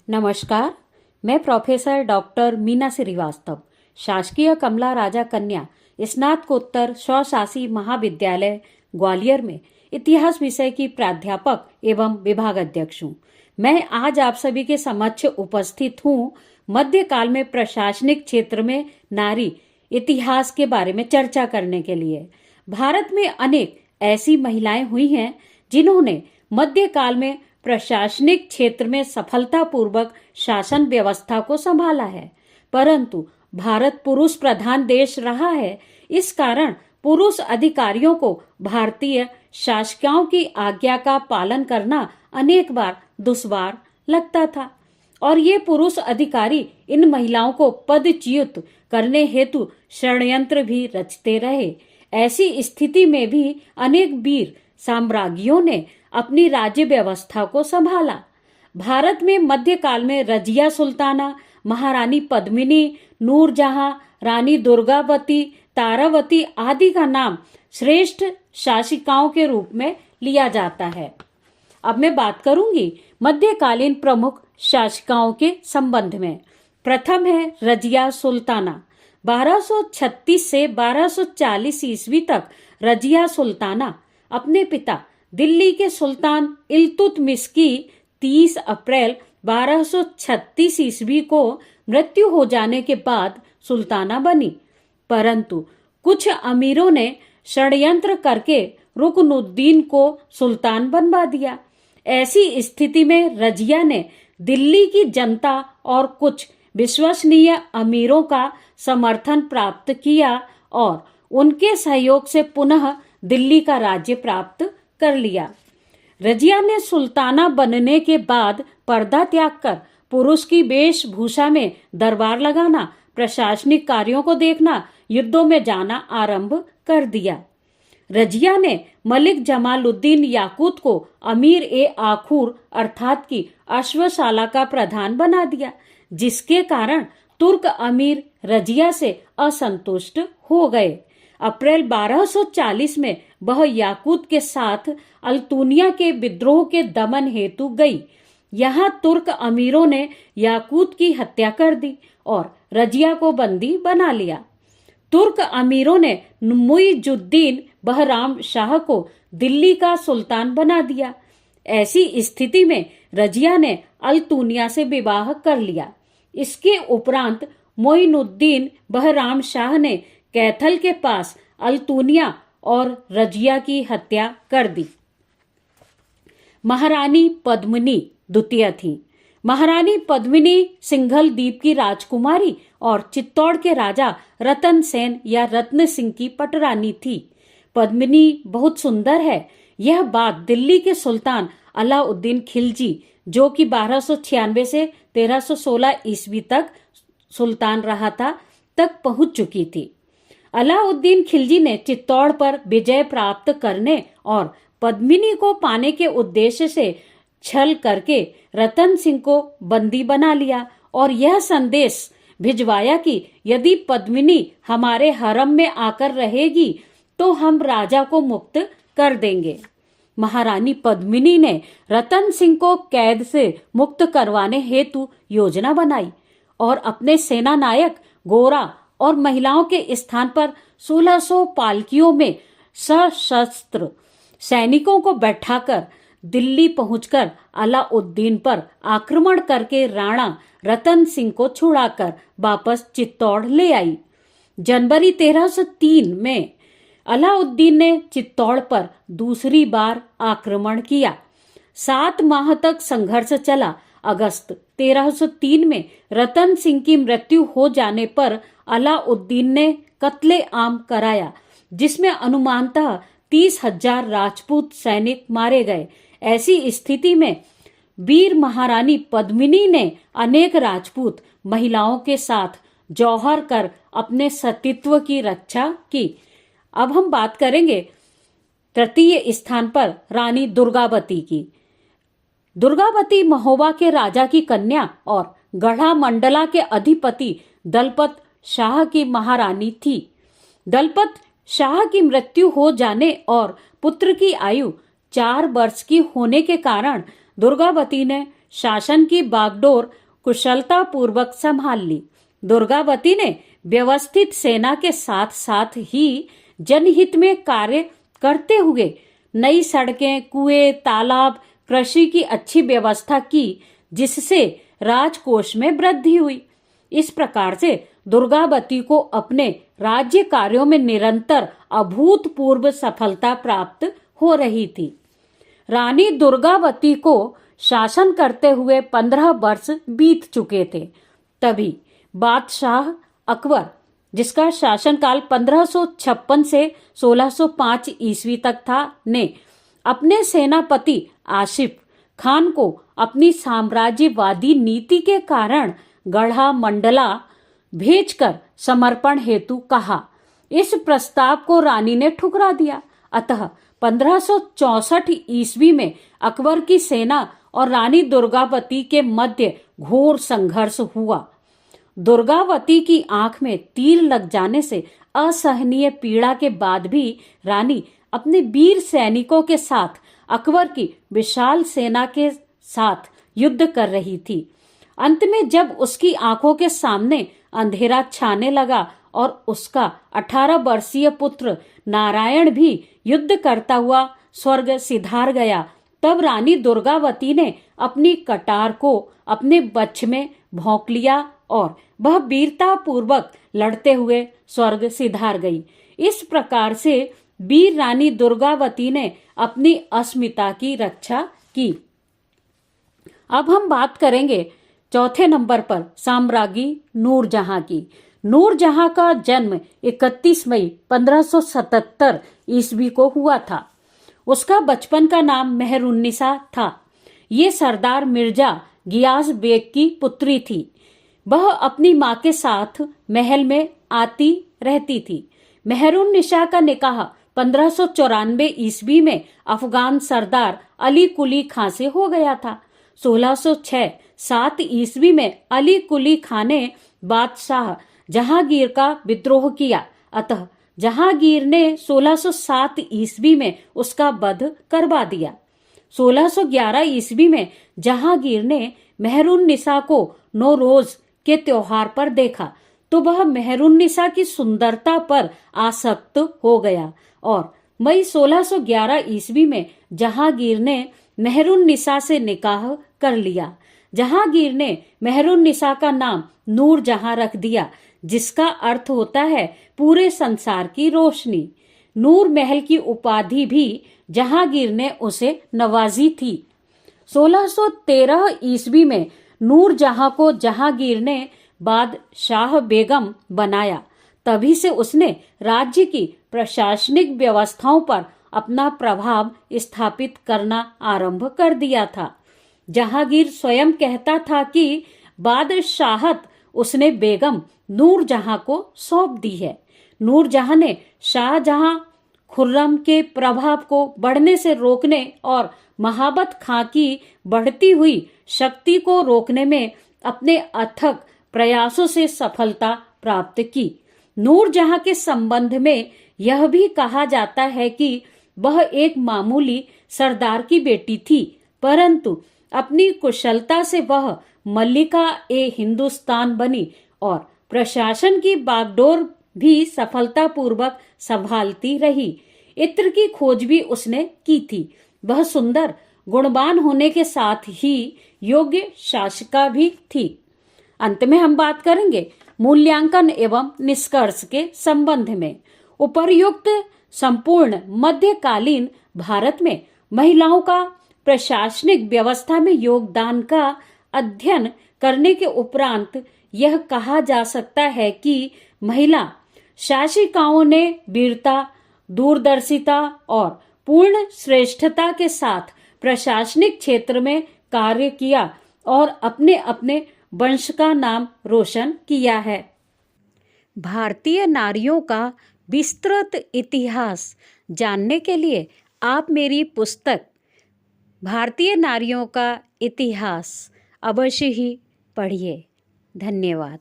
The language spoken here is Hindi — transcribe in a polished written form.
नमस्कार। मैं प्रोफेसर डॉक्टर मीना श्रीवास्तव, शासकीय कमला राजा कन्या स्नातकोत्तर स्वशासी महाविद्यालय ग्वालियर में इतिहास विषय की प्राध्यापक एवं विभाग अध्यक्ष हूँ। मैं आज आप सभी के समक्ष उपस्थित हूँ मध्यकाल में प्रशासनिक क्षेत्र में नारी इतिहास के बारे में चर्चा करने के लिए। भारत में अनेक ऐसी महिलाएं हुई हैं जिन्होंने मध्यकाल में प्रशासनिक क्षेत्र में सफलतापूर्वक शासन व्यवस्था को संभाला है, परंतु भारत पुरुष प्रधान देश रहा है। इस कारण पुरुष अधिकारियों को भारतीय शासकों की आज्ञा का पालन करना अनेक बार दुश्वार लगता था और ये पुरुष अधिकारी इन महिलाओं को पदच्युत करने हेतु षड्यंत्र भी रचते रहे। ऐसी स्थिति में भी अनेक वीर साम्राज्ञियों ने अपनी राज्य व्यवस्था को संभाला। भारत में मध्यकाल में रजिया सुल्ताना, महारानी पद्मिनी, नूरजहां, रानी दुर्गावती, तारावती आदि का नाम श्रेष्ठ शासिकाओं के रूप में लिया जाता है। अब मैं बात करूंगी मध्यकालीन प्रमुख शासिकाओं के संबंध में। प्रथम है रजिया सुल्ताना। 1236 से 1240 ईस्वी तक रजिया सुल्ताना अपने पिता दिल्ली के सुल्तान इल्तुतमिश की 30 अप्रैल 1236 ईस्वी को मृत्यु हो जाने के बाद सुल्ताना बनी, परंतु कुछ अमीरों ने षड्यंत्र करके रुकनुद्दीन को सुल्तान बनवा दिया। ऐसी स्थिति में रजिया ने दिल्ली की जनता और कुछ विश्वसनीय अमीरों का समर्थन प्राप्त किया और उनके सहयोग से पुनः दिल्ली का राज्य प्राप्त कर लिया। रजिया ने सुल्ताना बनने के बाद पर्दा त्याग कर पुरुष की वेशभूषा में दरबार लगाना, प्रशासनिक कार्यों को देखना, युद्धों में जाना आरंभ कर दिया। रजिया ने मलिक जमालुद्दीन याकूत को अमीर ए आखूर अर्थात की अश्वशाला का प्रधान बना दिया, जिसके कारण तुर्क अमीर रजिया से असंतुष्ट हो गए। अप्रैल 1240 में वह याकूत के साथ अल्तुनिया के विद्रोह के दमन हेतु गई। यहाँ तुर्क अमीरों ने याकूत की हत्या कर दी और रजिया को बंदी बना लिया। तुर्क अमीरों ने मुइजुद्दीन बहराम शाह को दिल्ली का सुल्तान बना दिया। ऐसी स्थिति में रजिया ने अल्तुनिया से विवाह कर लिया। इसके उपरांत मोइनुद्दीन बहराम शाह ने कैथल के पास अल्तुनिया और रजिया की हत्या कर दी। महारानी पद्मिनी द्वितीय थी। महारानी पद्मिनी सिंघल द्वीप की राजकुमारी और चित्तौड़ के राजा रतन सेन या रत्न सिंह की पटरानी थी। पद्मिनी बहुत सुंदर है, यह बात दिल्ली के सुल्तान अलाउद्दीन खिलजी, जो कि 1296 से 1316 ईस्वी तक सुल्तान रहा था, तक पहुंच चुकी थी। अलाउद्दीन खिलजी ने चित्तौड़ पर विजय प्राप्त करने और पद्मिनी को पाने के उद्देश्य से छल करके रतन सिंह को बंदी बना लिया और यह संदेश भिजवाया कि यदि पद्मिनी हमारे हरम में आकर रहेगी तो हम राजा को मुक्त कर देंगे। महारानी पद्मिनी ने रतन सिंह को कैद से मुक्त करवाने हेतु योजना बनाई और अपने सेना नायक गोरा और महिलाओं के स्थान पर 1600 पालकियों में सशस्त्र सैनिकों को बैठाकर दिल्ली पहुंचकर अलाउद्दीन पर आक्रमण करके राणा रतन सिंह को छुड़ाकर वापस चित्तौड़ ले आई। जनवरी 1303 में अलाउद्दीन ने चित्तौड़ पर दूसरी बार आक्रमण किया। 7 माह तक संघर्ष चला। अगस्त 1303 में रतन सिंह की मृत्यु हो जाने पर अलाउद्दीन ने कत्ले आम कराया, जिसमें अनुमानतः 30,000 राजपूत सैनिक मारे गए। ऐसी स्थिति में वीर महारानी पद्मिनी ने अनेक राजपूत महिलाओं के साथ जौहर कर अपने सतीत्व की रक्षा की। अब हम बात करेंगे तृतीय स्थान पर रानी दुर्गावती की। दुर्गावती महोबा के राजा की कन्या और गढ़ा मंडला के अधिपति दलपत शाह की महारानी थी। दलपत शाह की मृत्यु हो जाने और पुत्र की आयु 4 वर्ष की होने के कारण दुर्गावती ने शासन की बागडोर कुशलता पूर्वक संभाल ली। दुर्गावती ने व्यवस्थित सेना के साथ साथ ही जनहित में कार्य करते हुए नई सड़कें, कुएं, तालाब, कृषि की अच्छी व्यवस्था की, जिससे राजकोष में वृद्धि हुई। इस प्रकार से दुर्गावती को अपने राज्य कार्यों में निरंतर अभूतपूर्व सफलता प्राप्त हो रही थी। रानी दुर्गावती को शासन करते हुए 15 वर्ष बीत चुके थे। तभी बादशाह अकबर, जिसका शासनकाल 1556 से 1605 ईस्वी तक था, ने अपने सेनापति आसिफ खान को अपनी साम्राज्यवादी नीति के कारण गढ़ा मंडला भेजकर समर्पण हेतु कहा। इस प्रस्ताव को रानी ने ठुकरा दिया। अतः 1564 ईस्वी में अकबर की सेना और रानी दुर्गावती के मध्य घोर संघर्ष हुआ। दुर्गावती की आंख में तीर लग जाने से असहनीय पीड़ा के बाद भी रानी अपने वीर सैनिकों के साथ अकबर की विशाल सेना के साथ युद्ध कर रही थी। अंत में जब उसकी आंखों के सामने अंधेरा छाने लगा और उसका 18 वर्षीय पुत्र नारायण भी युद्ध करता हुआ स्वर्ग सिधार गया, तब रानी दुर्गावती ने अपनी कटार को अपने वक्ष में भोंक लिया और वह वीरता पूर्वक लड़ते हुए स्वर्ग सिधार गई। इस प्रकार से वीर रानी दुर्गावती ने अपनी अस्मिता की रक्षा की। अब हम बात करेंगे चौथे नंबर पर साम्राज्ञी नूरजहां की। नूरजहां का जन्म 31 मई 1577 ईस्वी को हुआ था। उसका बचपन का नाम मेहरुन्निसा था। ये सरदार मिर्जा गियास बेग की पुत्री थी। वह अपनी माँ के साथ महल में आती रहती थी। मेहरुन्निसा का निकाह 1594 ईस्वी में अफगान सरदार अली कुली खां से हो गया था। 1606-7 ईस्वी में अली कुली खां ने बादशाह जहांगीर का विद्रोह किया। अतः जहांगीर ने 1607 ईस्वी में उसका वध करवा दिया। 1611 ईस्वी में जहांगीर ने मेहरुन्निसा को नौरोज के त्योहार पर देखा तो वह मेहरुन्निसा की सुंदरता पर आसक्त हो गया और मई 1611 ईस्वी में जहांगीर ने मेहरुन्निसा से निकाह कर लिया। जहांगीर ने मेहरुन्निसा का नाम नूरजहां रख दिया, जिसका अर्थ होता है पूरे संसार की रोशनी। नूर महल की उपाधि भी जहांगीर ने उसे नवाजी थी। 1613 ईस्वी में नूरजहां को जहांगीर ने बादशाह बेगम बनाया। तभी से उसने राज्य की प्रशासनिक व्यवस्थाओं पर अपना प्रभाव स्थापित करना आरंभ कर दिया था। जहांगीर स्वयं कहता था कि बादशाहत उसने बेगम नूरजहां को सौंप दी है। नूरजहां ने शाहजहां खुर्रम के प्रभाव को बढ़ने से रोकने और महाबत खां की बढ़ती हुई शक्ति को रोकने में अपने अथक प्रयासों से सफलता प्राप्त की। नूरजहां के संबंध में यह भी कहा जाता है कि वह एक मामूली सरदार की बेटी थी, परंतु अपनी कुशलता से वह मल्लिका ए हिंदुस्तान बनी और प्रशासन की बागडोर भी सफलतापूर्वक संभालती रही। इत्र की खोज भी उसने की थी। वह सुंदर, गुणवान होने के साथ ही योग्य शासिका भी थी। अंत में हम बात करेंगे मूल्यांकन एवं निष्कर्ष के संबंध में। उपर्युक्त संपूर्ण मध्यकालीन भारत में महिलाओं का प्रशासनिक व्यवस्था में योगदान का अध्ययन करने के उपरांत यह कहा जा सकता है कि महिला शासिकाओं ने वीरता, दूरदर्शिता और पूर्ण श्रेष्ठता के साथ प्रशासनिक क्षेत्र में कार्य किया और अपने अपने वंश का नाम रोशन किया है। भारतीय नारियों का विस्तृत इतिहास जानने के लिए आप मेरी पुस्तक भारतीय नारियों का इतिहास अवश्य ही पढ़िए। धन्यवाद।